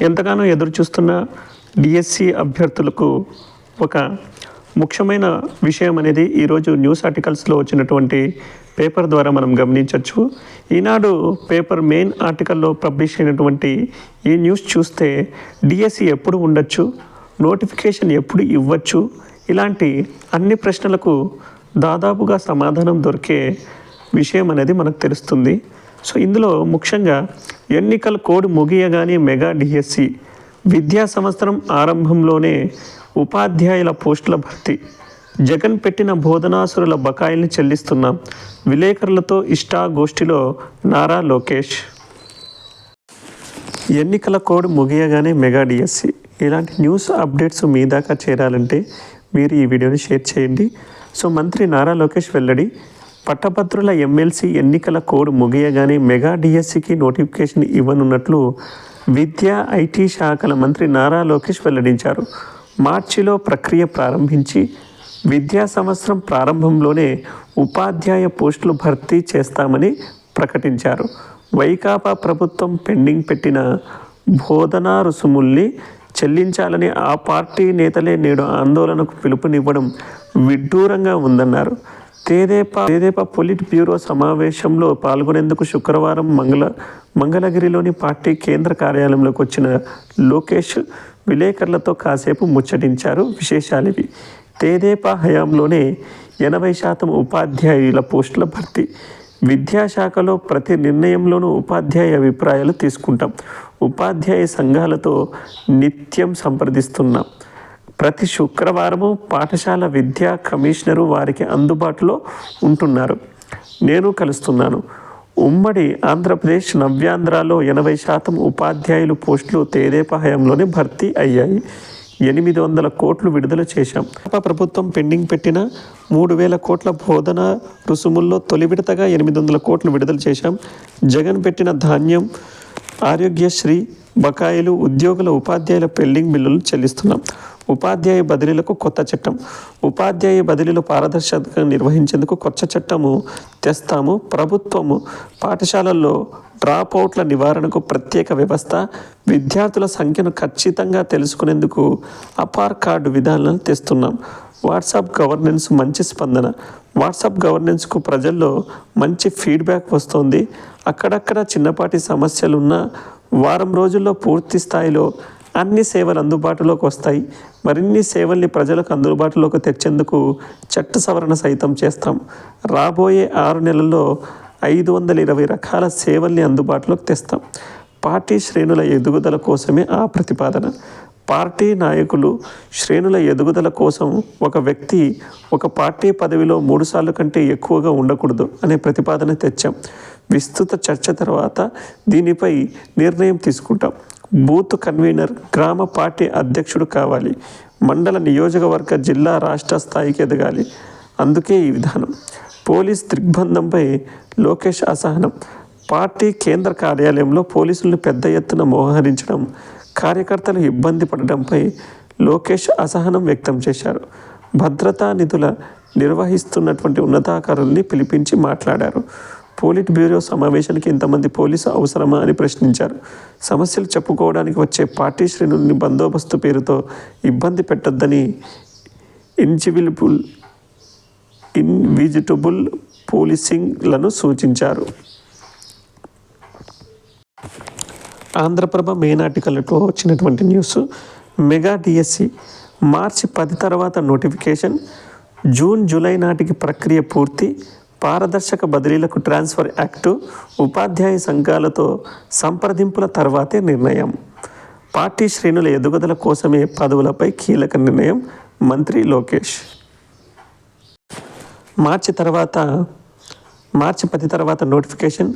ఎంతగానో ఎదురు చూస్తున్న డిఎస్సి అభ్యర్థులకు ఒక ముఖ్యమైన విషయం అనేది ఈరోజు న్యూస్ ఆర్టికల్స్లో వచ్చినటువంటి పేపర్ ద్వారా మనం గమనించవచ్చు. ఈనాడు పేపర్ మెయిన్ ఆర్టికల్లో పబ్లిష్ అయినటువంటి ఈ న్యూస్ చూస్తే డిఎస్సి ఎప్పుడు ఉండొచ్చు, నోటిఫికేషన్ ఎప్పుడు ఇవ్వచ్చు, ఇలాంటి అన్ని ప్రశ్నలకు దాదాపుగా సమాధానం దొరికే విషయం అనేది మనకు తెలుస్తుంది. సో ఇందులో ముఖ్యంగా ఎన్నికల కోడ్ ముగియగానే మెగా డిఎస్సి, విద్యా సంవత్సరం ఆరంభంలోనే ఉపాధ్యాయుల పోస్టుల భర్తీ, జగన్ పెట్టిన బోధనాసురుల బకాయిల్ని చెల్లిస్తున్నాం, విలేకరులతో ఇష్టాగోష్ఠిలో నారా లోకేష్. ఎన్నికల కోడ్ ముగియగానే మెగా డిఎస్సి, ఇలాంటి న్యూస్ అప్డేట్స్ మీ దాకా చేరాలంటే మీరు ఈ వీడియోని షేర్ చేయండి. సో మంత్రి నారా లోకేష్ వెల్లడి, పట్టభద్రుల ఎమ్మెల్సీ ఎన్నికల కోడ్ ముగియగానే మెగా డిఎస్సికి నోటిఫికేషన్ ఇవ్వనున్నట్లు విద్యా ఐటీ శాఖల మంత్రి నారా లోకేష్ వెల్లడించారు. మార్చిలో ప్రక్రియ ప్రారంభించి విద్యా సంవత్సరం ప్రారంభంలోనే ఉపాధ్యాయ పోస్టులు భర్తీ చేస్తామని ప్రకటించారు. వైకాపా ప్రభుత్వం పెండింగ్ పెట్టిన బోధనా రుసుముల్ని చెల్లించాలని ఆ పార్టీ నేతలే నేడు ఆందోళనకు పిలుపునివ్వడం విడ్డూరంగా ఉందన్నారు. తెదేపా పొలిట్ బ్యూరో సమావేశంలో పాల్గొనేందుకు శుక్రవారం మంగళగిరిలోని పార్టీ కేంద్ర కార్యాలయంలోకి వచ్చిన లోకేష్ విలేకరులతో కాసేపు ముచ్చటించారు. విశేషాలివి: తెదేపా హయాంలోనే 80% ఉపాధ్యాయుల పోస్టుల భర్తీ, విద్యాశాఖలో ప్రతి నిర్ణయంలోనూ ఉపాధ్యాయ అభిప్రాయాలు తీసుకుంటాం, ఉపాధ్యాయ సంఘాలతో నిత్యం సంప్రదిస్తున్నాం, ప్రతి శుక్రవారము పాఠశాల విద్యా కమిషనరు వారికి అందుబాటులో ఉంటున్నారు, నేను కలుస్తున్నాను. ఉమ్మడి ఆంధ్రప్రదేశ్, నవ్యాంధ్రలో 80% ఉపాధ్యాయులు పోస్టులు తెదేపా హయాంలోనే భర్తీ అయ్యాయి. 800 కోట్లు విడుదల చేశాం. ప్రభుత్వం పెండింగ్ పెట్టిన 3000 కోట్ల బోధన రుసుముల్లో తొలి విడతగా 800 కోట్లు విడుదల చేశాం. జగన్ పెట్టిన ధాన్యం, ఆరోగ్యశ్రీ బకాయిలు, ఉద్యోగుల ఉపాధ్యాయుల పెండింగ్ బిల్లులు చెల్లిస్తున్నాం. ఉపాధ్యాయ బదిలీలకు కొత్త చట్టం, ఉపాధ్యాయ బదిలీలు పారదర్శకంగా నిర్వహించేందుకు కొత్త చట్టము తెస్తాము. ప్రభుత్వము పాఠశాలల్లో డ్రాప్ అవుట్ల నివారణకు ప్రత్యేక వ్యవస్థ, విద్యార్థుల సంఖ్యను ఖచ్చితంగా తెలుసుకునేందుకు అపార్ కార్డు విధానాలను తెస్తున్నాం. వాట్సాప్ గవర్నెన్స్ మంచి స్పందన, వాట్సాప్ గవర్నెన్స్కు ప్రజల్లో మంచి ఫీడ్బ్యాక్ వస్తుంది. అక్కడక్కడ చిన్నపాటి సమస్యలున్నా వారం రోజుల్లో పూర్తి స్థాయిలో అన్ని సేవలు అందుబాటులోకి వస్తాయి. మరిన్ని సేవల్ని ప్రజలకు అందుబాటులోకి తెచ్చేందుకు చట్ట సవరణ సైతం చేస్తాం. రాబోయే 6 నెలల్లో 520 రకాల సేవల్ని అందుబాటులోకి తెస్తాం. పార్టీ శ్రేణుల ఎదుగుదల కోసమే ఆ ప్రతిపాదన. పార్టీ నాయకులు శ్రేణుల ఎదుగుదల కోసం ఒక వ్యక్తి ఒక పార్టీ పదవిలో 3 సార్లు కంటే ఎక్కువగా ఉండకూడదు అనే ప్రతిపాదన తెచ్చాం. విస్తృత చర్చ తర్వాత దీనిపై నిర్ణయం తీసుకుంటాం. బూత్ కన్వీనర్ గ్రామ పార్టీ అధ్యక్షుడు కావాలి. మండల, నియోజకవర్గ, జిల్లా, రాష్ట్ర స్థాయికి ఎదగాలి. అందుకే ఈ విధానం. పోలీస్ దిగ్బంధంపై లోకేష్ అసహనం. పార్టీ కేంద్ర కార్యాలయంలో పోలీసులను పెద్ద ఎత్తున మోహరించడం, కార్యకర్తలు ఇబ్బంది పడడంపై లోకేష్ అసహనం వ్యక్తం చేశారు. భద్రతా నిధుల నిర్వహిస్తున్నటువంటి ఉన్నతాధికారుల్ని పిలిపించి మాట్లాడారు. పోలిట్ బ్యూరో సమావేశానికి ఇంతమంది పోలీసు అవసరమా అని ప్రశ్నించారు. సమస్యలు చెప్పుకోవడానికి వచ్చే పార్టీ శ్రేణుల్ని బందోబస్తు పేరుతో ఇబ్బంది పెట్టొద్దని ఇన్విజిటబుల్ పోలీసింగ్లను సూచించారు. ఆంధ్రప్రభ మెయిన్ ఆర్టికల్లో వచ్చినటువంటి న్యూస్: మెగా డిఎస్సి మార్చి 10 తర్వాత నోటిఫికేషన్, జూన్ జూలై నాటికి ప్రక్రియ పూర్తి, పారదర్శక బదిలీలకు ట్రాన్స్ఫర్ యాక్టు, ఉపాధ్యాయ సంఘాలతో సంప్రదింపుల తర్వాతే నిర్ణయం. పార్టీ శ్రేణుల ఎదుగుదల కోసమే పదవులపై కీలక నిర్ణయం, మంత్రి లోకేష్. మార్చి 10 తర్వాత నోటిఫికేషన్,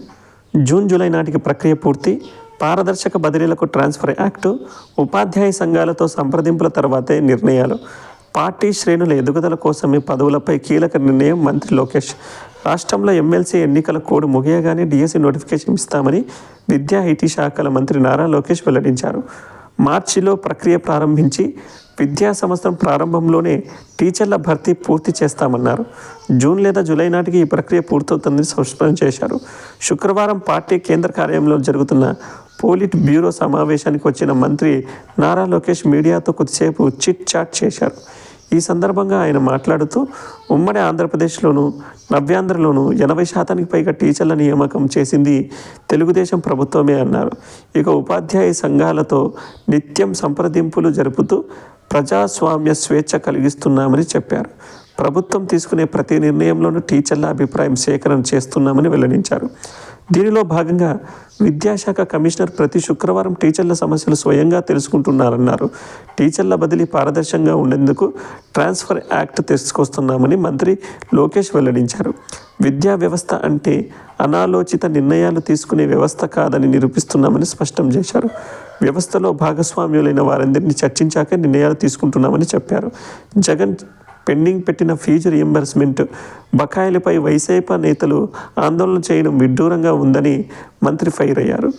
జూన్ జూలై నాటికి ప్రక్రియ పూర్తి, పారదర్శక బదిలీలకు ట్రాన్స్ఫర్ యాక్టు, ఉపాధ్యాయ సంఘాలతో సంప్రదింపుల తర్వాతే నిర్ణయాలు. పార్టీ శ్రేణుల ఎదుగుదల కోసమే పదవులపై కీలక నిర్ణయం, మంత్రి లోకేష్. రాష్ట్రంలో ఎమ్మెల్సీ ఎన్నికల కోడ్ ముగియగానే డిఎస్సి నోటిఫికేషన్ ఇస్తామని విద్యా ఐటీ శాఖల మంత్రి నారా లోకేష్ వెల్లడించారు. మార్చిలో ప్రక్రియ ప్రారంభించి విద్యా సంవత్సరం ప్రారంభంలోనే టీచర్ల భర్తీ పూర్తి చేస్తామన్నారు. జూన్ లేదా జూలై నాటికి ఈ ప్రక్రియ పూర్తవుతుందని స్పష్టం చేశారు. శుక్రవారం పార్టీ కేంద్ర కార్యాలయంలో జరుగుతున్న పోలిట్ బ్యూరో సమావేశానికి వచ్చిన మంత్రి నారా లోకేష్ మీడియాతో కొద్దిసేపు చిట్ చాట్ చేశారు. ఈ సందర్భంగా ఆయన మాట్లాడుతూ ఉమ్మడి ఆంధ్రప్రదేశ్లోను నవ్యాంధ్రలోను 80% పైగా టీచర్ల నియామకం చేసింది తెలుగుదేశం ప్రభుత్వమే అన్నారు. ఇక ఉపాధ్యాయ సంఘాలతో నిత్యం సంప్రదింపులు జరుపుతూ ప్రజాస్వామ్య స్వేచ్ఛ కలిగిస్తున్నామని చెప్పారు. ప్రభుత్వం తీసుకునే ప్రతి నిర్ణయంలోనూ టీచర్ల అభిప్రాయం సేకరణ చేస్తున్నామని వెల్లడించారు. దీనిలో భాగంగా విద్యాశాఖ కమిషనర్ ప్రతి శుక్రవారం టీచర్ల సమస్యలు స్వయంగా తెలుసుకుంటున్నారన్నారు. టీచర్ల బదిలీ పారదర్శకంగా ఉండేందుకు ట్రాన్స్ఫర్ యాక్ట్ తీసుకొస్తున్నామని మంత్రి లోకేష్ వెల్లడించారు. విద్యా వ్యవస్థ అంటే అనాలోచిత నిర్ణయాలు తీసుకునే వ్యవస్థ కాదని నిరూపిస్తున్నామని స్పష్టం చేశారు. వ్యవస్థలో భాగస్వామ్యులైన వారందరినీ చర్చించాకే నిర్ణయాలు తీసుకుంటున్నామని చెప్పారు. జగన్ పెండింగ్ పెట్టిన ఫీజు రియంబర్స్మెంట్ బకాయిలపై వైసీపీ నేతలు ఆందోళన చేయడం విడ్డూరంగా ఉందని మంత్రి ఫైర్ అయ్యారు.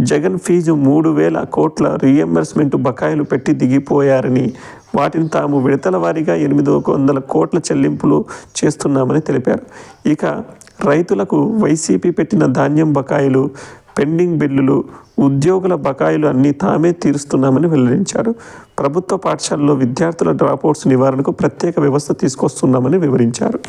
జగన్ ఫీజు 3,000 కోట్ల రియంబర్స్మెంట్ బకాయిలు పెట్టి దిగిపోయారని, వాటిని తాము విడతల వారీగా 800 కోట్ల చెల్లింపులు చేస్తున్నామని తెలిపారు. ఇక రైతులకు వైసీపీ పెట్టిన ధాన్యం బకాయిలు, పెండింగ్ బిల్లులు, ఉద్యోగుల బకాయిలు అన్నీ తామే తీరుస్తున్నామని వెల్లడించారు. ప్రభుత్వ పాఠశాలలో విద్యార్థుల డ్రాపౌట్స్ నివారణకు ప్రత్యేక వ్యవస్థ తీసుకొస్తున్నామని వివరించారు.